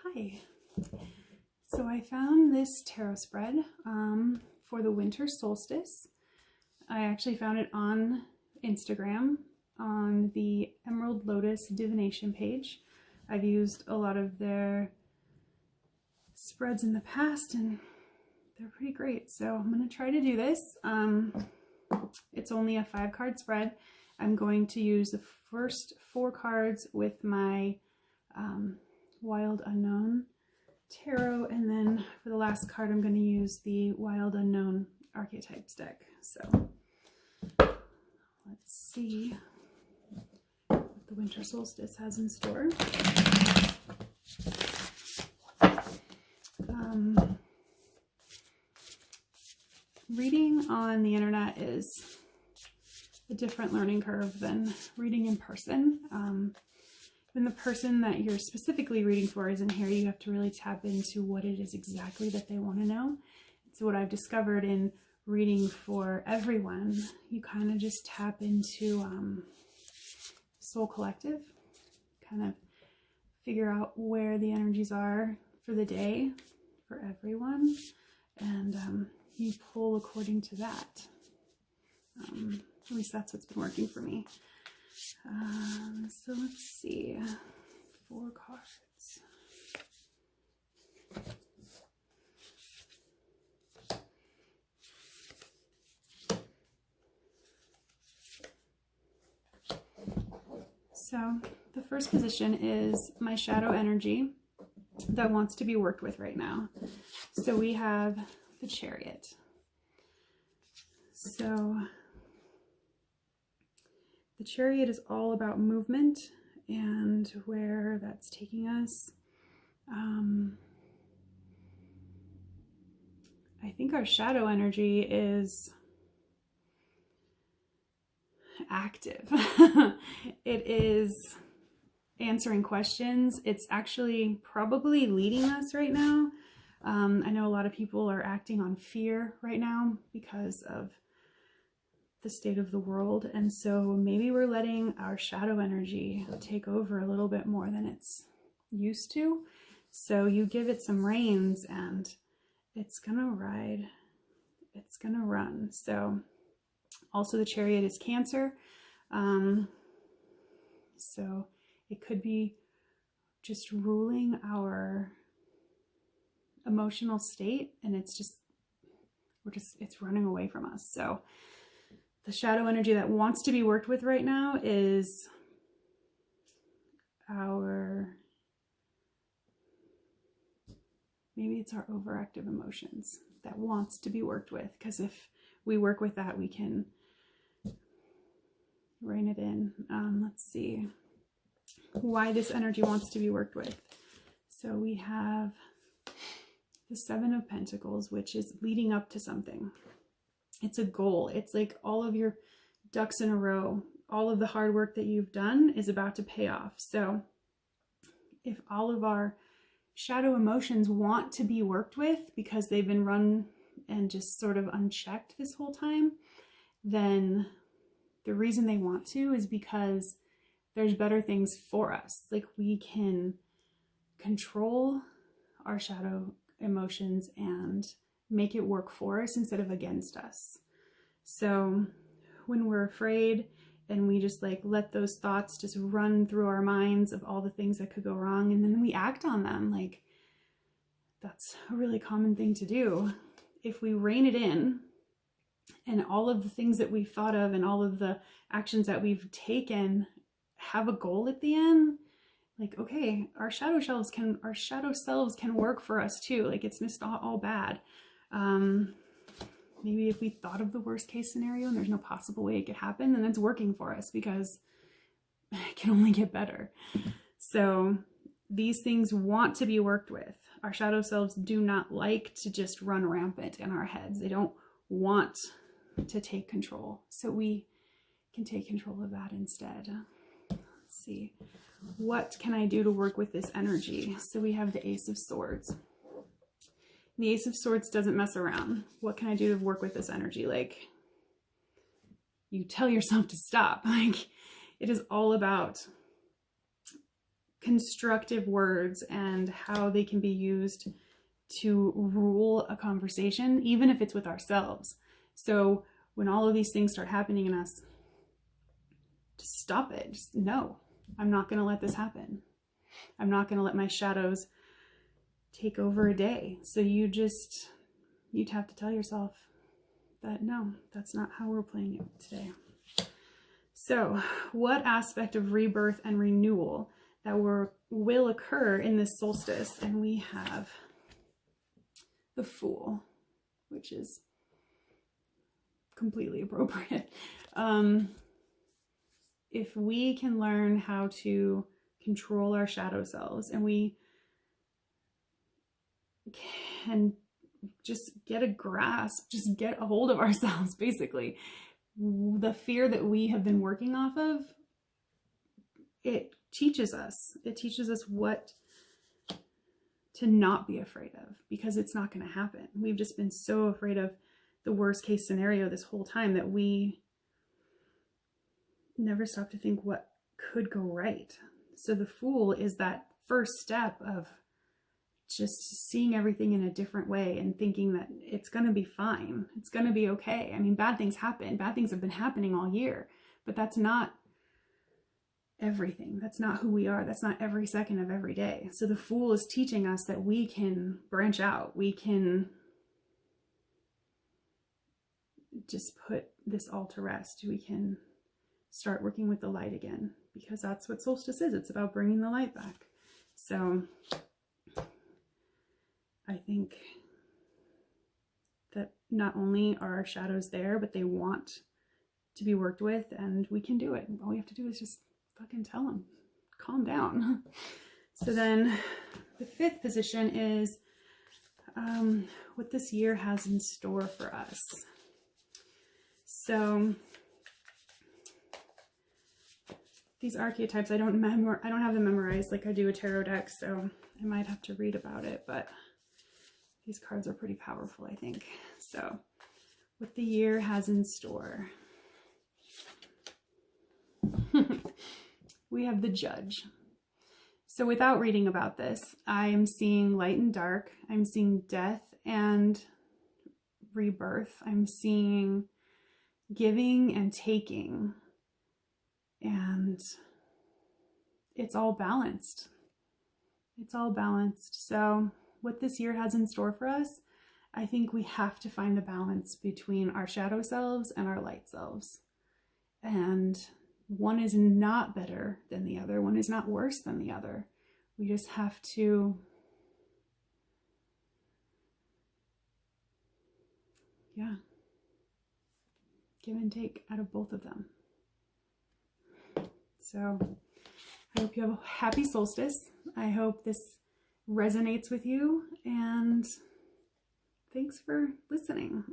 Hi. So I found this tarot spread for the winter solstice. I actually found it on Instagram on the Emerald Lotus divination page. I've used a lot of their spreads in the past and they're pretty great. So I'm going to try to do this. It's only a 5-card spread. I'm going to use the first 4 cards with my Wild Unknown tarot, and then for the last card I'm going to use the Wild Unknown archetypes deck. So let's see what the winter solstice has in store. Reading on the internet is a different learning curve than reading in person. When the person that you're specifically reading for isn't here, you have to really tap into what it is exactly that they want to know. So what I've discovered in reading for everyone, you kind of just tap into Soul Collective, kind of figure out where the energies are for the day for everyone, and you pull according to that. At least that's what's been working for me. So let's see, 4 cards. So the first position is my shadow energy that wants to be worked with right now. So we have the Chariot. So the Chariot is all about movement and where that's taking us. I think our shadow energy is active. It is answering questions. It's actually probably leading us right now. I know a lot of people are acting on fear right now because of the state of the world, and so maybe we're letting our shadow energy take over a little bit more than it's used to. So you give it some reins and it's gonna ride, it's gonna run. So also the Chariot is Cancer, so it could be just ruling our emotional state, and it's running away from us. So the shadow energy that wants to be worked with right now is maybe it's our overactive emotions that wants to be worked with, because if we work with that, we can rein it in. Let's see why this energy wants to be worked with. So we have the 7 of Pentacles, which is leading up to something. It's a goal. It's like all of your ducks in a row. All of the hard work that you've done is about to pay off. So if all of our shadow emotions want to be worked with because they've been run and just sort of unchecked this whole time, then the reason they want to is because there's better things for us. Like, we can control our shadow emotions and make it work for us instead of against us. So when we're afraid and we just like let those thoughts just run through our minds of all the things that could go wrong, and then we act on them, like, that's a really common thing to do. If we rein it in and all of the things that we've thought of and all of the actions that we've taken have a goal at the end, like, okay, our shadow selves can work for us too. Like, it's just not all bad. Maybe if we thought of the worst case scenario and there's no possible way it could happen, then it's working for us because it can only get better. So these things want to be worked with. Our shadow selves do not like to just run rampant in our heads. They don't want to take control. So we can take control of that instead. Let's see. What can I do to work with this energy? So we have the Ace of Swords. The Ace of Swords doesn't mess around. What can I do to work with this energy? Like, you tell yourself to stop. Like, it is all about constructive words and how they can be used to rule a conversation, even if it's with ourselves. So when all of these things start happening in us, just stop it. Just no, I'm not going to let this happen. I'm not going to let my shadows take over a day. So you'd have to tell yourself that no, that's not how we're playing it today. So what aspect of rebirth and renewal that will occur in this solstice? And we have the Fool, which is completely appropriate. If we can learn how to control our shadow selves, and we can just get a grasp, just get a hold of ourselves, basically, the fear that we have been working off of, it teaches us what to not be afraid of, because it's not going to happen. We've just been so afraid of the worst case scenario this whole time that we never stop to think what could go right. So the Fool is that first step of just seeing everything in a different way and thinking that it's going to be fine. It's going to be okay. I mean, bad things happen. Bad things have been happening all year, but that's not everything. That's not who we are. That's not every second of every day. So the Fool is teaching us that we can branch out. We can just put this all to rest. We can start working with the light again, because that's what solstice is. It's about bringing the light back. So I think that not only are our shadows there, but they want to be worked with, and we can do it. All we have to do is just fucking tell them, calm down. So then the fifth position is what this year has in store for us. So these archetypes, I don't have them memorized like I do a tarot deck, so I might have to read about it, but these cards are pretty powerful, I think. So what the year has in store. We have the Judge. So without reading about this, I'm seeing light and dark. I'm seeing death and rebirth. I'm seeing giving and taking. And it's all balanced. It's all balanced. So what this year has in store for us, I think we have to find the balance between our shadow selves and our light selves. And one is not better than the other. One is not worse than the other. We just have to, give and take out of both of them. So I hope you have a happy solstice. I hope this resonates with you, and thanks for listening.